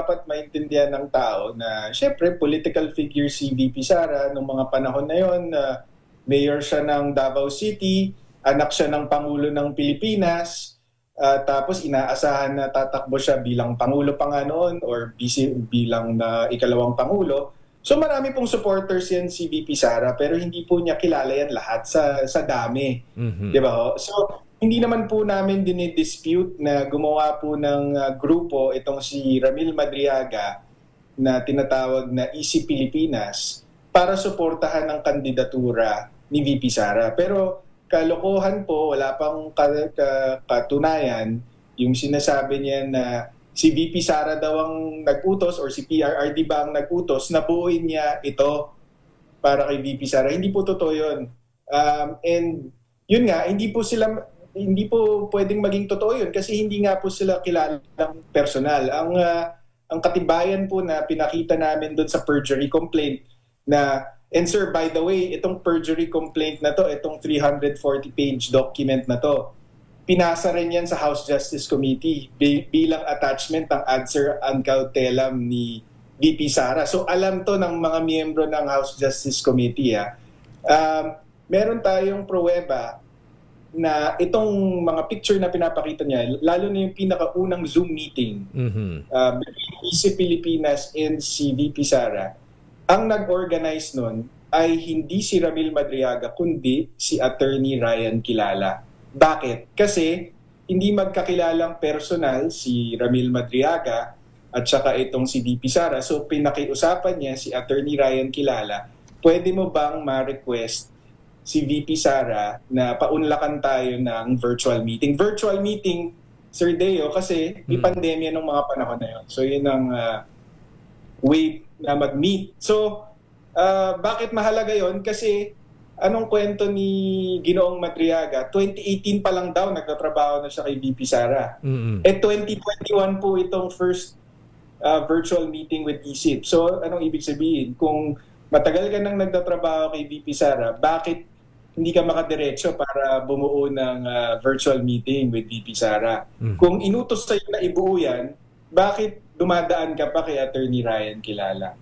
dapat maintindihan ng tao na syempre political figure si VP Sara noong mga panahon na yon, mayor siya ng Davao City, anak siya ng Pangulo ng Pilipinas, tapos inaasahan na tatakbo siya bilang Pangulo pa nga noon or bilang ikalawang Pangulo. So marami pong supporters yan si VP Sara pero hindi po niya kilala yan lahat sa dami. Di ba ho? So hindi naman po namin dinidispute na gumawa po ng grupo itong si Ramil Madriaga na tinatawag na Easy Pilipinas para suportahan ang kandidatura ni VP Sara. Pero kalokohan po, wala pang katunayan yung sinasabi niya na si VP Sara daw ang nag-utos or si PRRD ba ang nag-utos na buuin niya ito para kay VP Sara. Hindi po totoo yun. And yun nga, hindi po pwedeng maging totoo yun kasi hindi nga po sila kilala ng personal. Ang katibayan po na pinakita namin doon sa perjury complaint na, and sir, by the way, itong perjury complaint na to, itong 340-page document na to, pinasa rin yan sa House Justice Committee bilang attachment ng answer and cautelam ni VP Sara. So alam to ng mga miyembro ng House Justice Committee. Meron tayong pruweba na itong mga picture na pinapakita niya, lalo na yung pinakaunang Zoom meeting between Easy Pilipinas and si VP Sara, ang nag-organize nun ay hindi si Ramil Madriaga kundi si Attorney Ryan Kilala. Bakit? Kasi hindi magkakilalang personal si Ramil Madriaga at saka itong si VP Sara. So pinakiusapan niya si Attorney Ryan Kilala, pwede mo bang ma-request si VP Sara na paunlakan tayo ng virtual meeting. Virtual meeting, Sir Deo, kasi may pandemya nung mga panahon na yun. So yun ang way na mag-meet. So bakit mahalaga yun? Kasi anong kwento ni Ginoong Madriaga, 2018 pa lang daw nagtatrabaho na siya kay VP Sara. 2021 po itong first virtual meeting with ECIP. So anong ibig sabihin? Kung matagal ka nang nagtatrabaho kay VP Sara, bakit hindi ka makadiretso para bumuo ng virtual meeting with VP Sara? Kung inutos sa'yo na ibuo yan, bakit dumadaan ka pa kay Attorney Ryan Kilala?